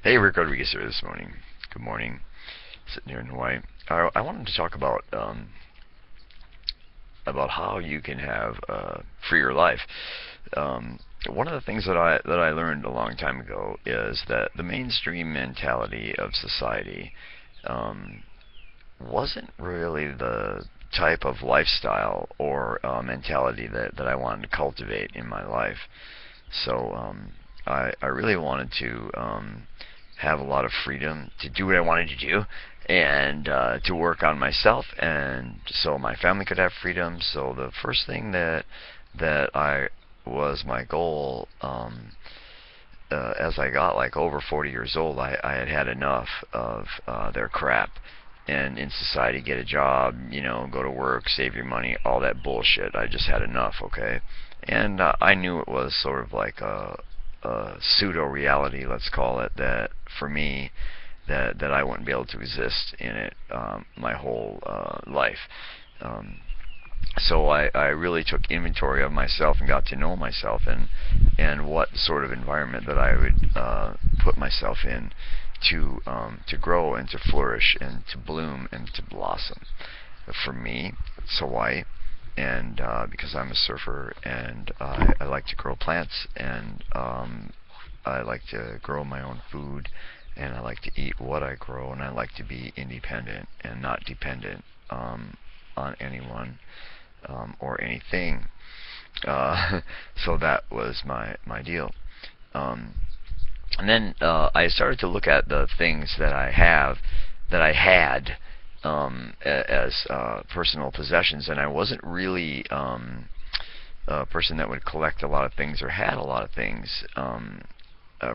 Hey, Rick Rodriguez here this morning. Good morning. Sitting here in Hawaii. I wanted to talk about how you can have a freer life. One of the things that I learned a long time ago is that the mainstream mentality of society um, wasn't really the type of lifestyle or mentality that I wanted to cultivate in my life. So I really wanted to have a lot of freedom to do what I wanted to do and to work on myself, and so my family could have freedom. So the first thing that I was my goal as I got like over 40 years old, I had had enough of their crap. And in society, get a job, go to work, save your money, all that bullshit. I just had enough, okay? And I knew it was sort of like a pseudo reality, let's call it, that for me, that I wouldn't be able to exist in it my whole life. Um, so I really took inventory of myself and got to know myself, and what sort of environment that I would put myself in to grow and to flourish and to bloom and to blossom. For me, it's Hawaii, and because I'm a surfer and I like to grow plants, and I like to grow my own food, and I like to eat what I grow, and I like to be independent and not dependent on anyone or anything. So that was my deal. Um, and then I started to look at the things that I had as personal possessions, and I wasn't really a person that would collect a lot of things or had a lot of things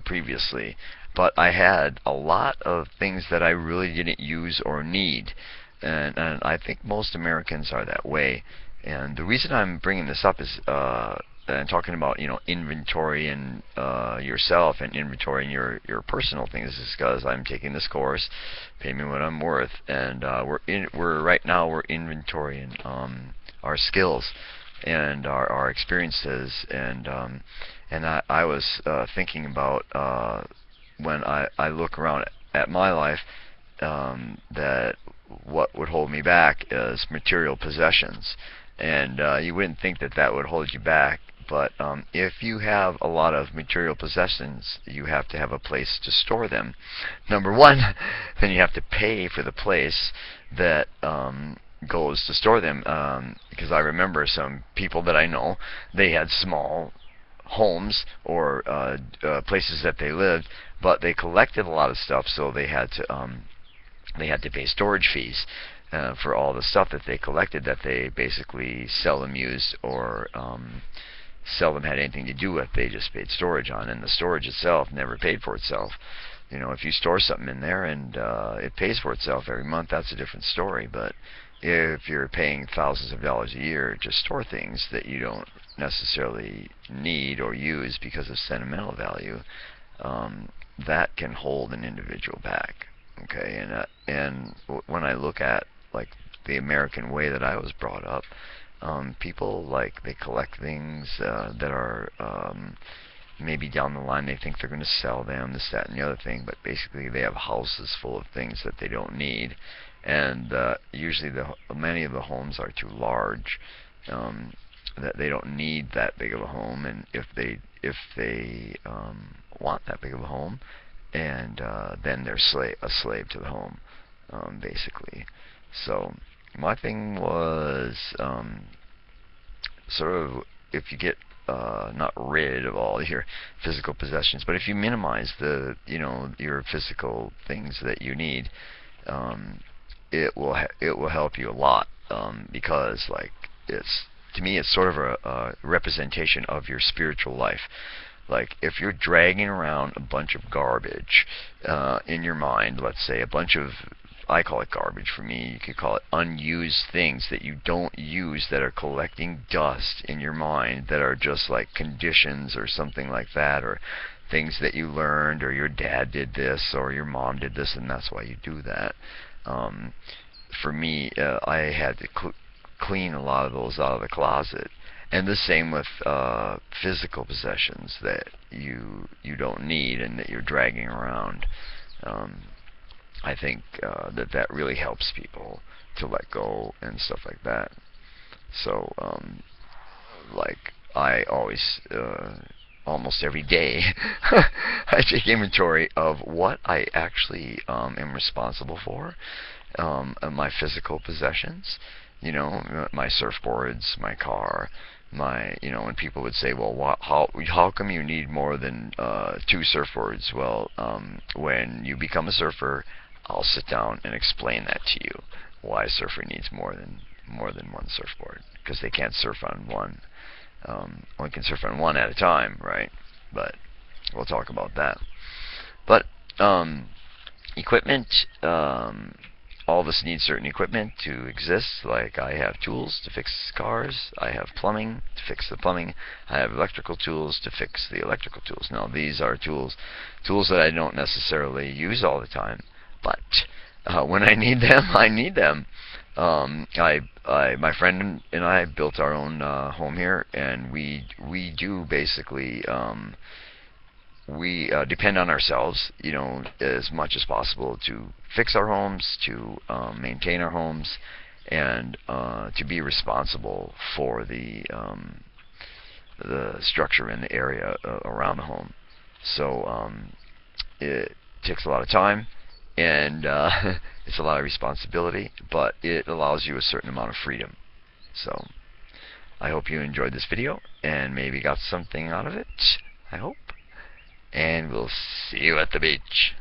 previously. But I had a lot of things that I really didn't use or need, and I think most Americans are that way. And the reason I'm bringing this up is and talking about inventory and yourself and inventory and your personal things is because I'm taking this course, pay me what I'm worth, and we're right now we're inventorying our skills and our experiences, and I was thinking about when I look around at my life, that what would hold me back is material possessions. And you wouldn't think that would hold you back, but if you have a lot of material possessions, you have to have a place to store them. Number one, then you have to pay for the place that goes to store them, because I remember some people that I know, they had small homes or places that they lived, but they collected a lot of stuff, so they had to pay storage fees for all the stuff that they collected that they basically seldom used or seldom had anything to do with. They just paid storage on, and the storage itself never paid for itself. If you store something in there and it pays for itself every month, that's a different story. But if you're paying thousands of dollars a year to store things that you don't necessarily need or use because of sentimental value, that can hold an individual back. Okay, and when I look at like the American way that I was brought up, people like they collect things that are maybe down the line they think they're going to sell them, this, that, and the other thing, but basically they have houses full of things that they don't need, and usually many of the homes are too large, that they don't need that big of a home, and if they want that big of a home, and then they're a slave to the home, basically. So my thing was sort of, if you get not rid of all your physical possessions, but if you minimize your physical things that you need, it will help you a lot, because like it's to me it's sort of a representation of your spiritual life. Like if you're dragging around a bunch of garbage in your mind, let's say a bunch of, I call it garbage for me, you could call it unused things that you don't use that are collecting dust in your mind, that are just like conditions or something like that, or things that you learned, or your dad did this, or your mom did this, and that's why you do that. For me, I had to clean a lot of those out of the closet, And the same with physical possessions that you don't need and that you're dragging around. Um, I think that really helps people to let go and stuff like that. So, like I always, almost every day, I take inventory of what I actually am responsible for, my physical possessions. You know, my surfboards, my car, my, you know, when people would say, well, how come you need more than 2 surfboards? Well, when you become a surfer, I'll sit down and explain that to you, why a surfer needs more than 1 surfboard, because they can't surf on one. One can surf on one at a time, right? But we'll talk about that. But equipment, all of us need certain equipment to exist. Like I have tools to fix cars, I have plumbing to fix the plumbing, I have electrical tools to fix the electrical tools. Now these are tools that I don't necessarily use all the time, but when I need them, I need them. My friend and I built our own home here, and we do basically we depend on ourselves, you know, as much as possible to fix our homes, to maintain our homes, and to be responsible for the structure in the area around the home. So it takes a lot of time, and it's a lot of responsibility, but it allows you a certain amount of freedom. So I hope you enjoyed this video and maybe got something out of it. I hope. And we'll see you at the beach.